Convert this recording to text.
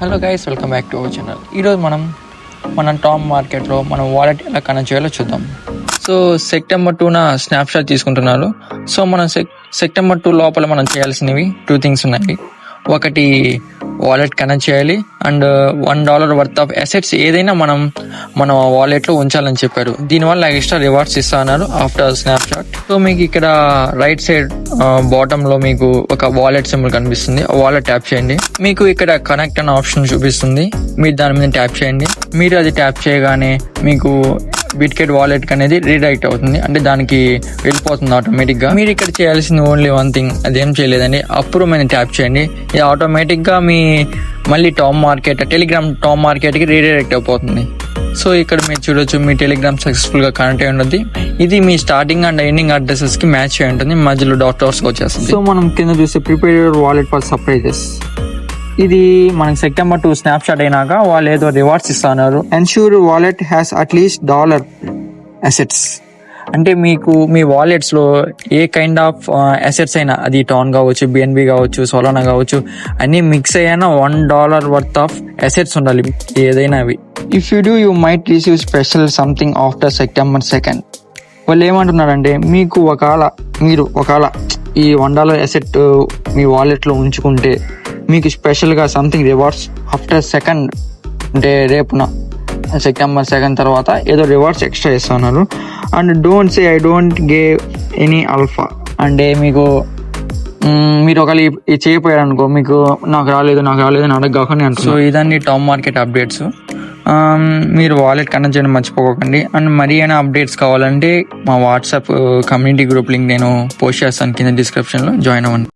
Hello guys, welcome back to our channel. ఈరోజు మనం Tom మార్కెట్లో మనం వాలెట్ ఎలా కనెక్ట్ చేయాలో చూద్దాం. సో సెప్టెంబర్ 2న స్నాప్షాట్ తీసుకుంటున్నారు. సో మనం సెప్టెంబర్ 2 లోపల మనం చేయాల్సినవి 2 థింగ్స్ ఉన్నాయి. ఒకటి వాలెట్ కనెక్ట్ చేయాలి అండ్ $1 వర్త్ ఆఫ్ అసెట్స్ ఏదైనా మన వాలెట్లో ఉంచాలని చెప్పారు. దీనివల్ల ఎక్స్ట్రా రివార్డ్స్ ఇస్తున్నారు ఆఫ్టర్ స్నాప్షాట్. సో మీకు ఇక్కడ రైట్ సైడ్ బాటమ్ లో మీకు ఒక వాలెట్ సింబల్ కనిపిస్తుంది. వాలెట్ ట్యాప్ చేయండి. మీకు ఇక్కడ కనెక్ట్ అనే ఆప్షన్ చూపిస్తుంది. మీరు దాని మీద ట్యాప్ చేయండి. మీరు అది ట్యాప్ చేయగానే మీకు బిట్కెట్ వాలెట్ అనేది రీడైరెక్ట్ అవుతుంది, అంటే దానికి వెళ్ళిపోతుంది ఆటోమేటిక్ గా. మీరు ఇక్కడ చేయాల్సింది ఓన్లీ వన్ థింగ్, అదేం చేయలేదండి, అప్రూవ్ మీద ట్యాప్ చేయండి. ఇది ఆటోమేటిక్ గా మీ మళ్ళీ టెలిగ్రామ్ టామ్ మార్కెట్ కి రీడైరెక్ట్ అయిపోతుంది. సో ఇక్కడ మీరు చూడొచ్చు, మీ టెలిగ్రామ్ సక్సెస్ఫుల్ గా కనెక్ట్ అయి ఉంటుంది. ఇది మీ స్టార్టింగ్ అండ్ ఎండింగ్ అడ్రసెస్ కి మ్యాచ్ అయి ఉంటుంది, మధ్యలో డాక్టర్స్ వచ్చేస్తుంది. సో మనం కింద చూస్తే prepare your wallet for surprises. ఇది మనకి సెప్టెంబర్ 2 స్నాప్షాట్ అయినాక వాళ్ళు ఏదో రివార్డ్స్ ఇస్తున్నారు. Ensure wallet has at least $1 assets. అంటే మీకు మీ వాలెట్స్ లో ఏ కైండ్ ఆఫ్ అసెట్స్ అయినా, అది టాన్ కావచ్చు, బిఎన్బి కావచ్చు, సోలానా కావచ్చు, అన్ని మిక్స్ అయ్యాన $1 వర్త్ ఆఫ్ అసెట్స్ ఉండాలి ఏదైనా అవి. If you do you might receive special something after September 2. వాళ్ళు ఏమంటున్నారంటే, మీకు మీరు ఒకవేళ ఈ $1 అసెట్ మీ వాలెట్ లో ఉంచుకుంటే మీకు స్పెషల్ గా సంథింగ్ రివార్డ్స్ ఆఫ్టర్ 2, అంటే రేపున సెప్టెంబర్ 2 తర్వాత ఏదో రివార్డ్స్ ఎక్స్ట్రా ఇస్తున్నారు. And don't say I don't gave any alpha. అంటే మీరు ఒకవేళ ఇది చేయకపోయారు అనుకో, మీకు నాకు రాలేదు అని అడగగానే అంటారు. సో ఇదన్నీ టామ్ మార్కెట్ అప్డేట్స్. మీరు వాలెట్ కనెక్ట్ చేయడం మర్చిపోకండి. అండ్ మరి ఏమైనా అప్డేట్స్ కావాలంటే మా వాట్సాప్ కమ్యూనిటీ గ్రూప్ లింక్ నేను పోస్ట్ చేస్తాను కింద డిస్క్రిప్షన్లో, జాయిన్ అవ్వండి.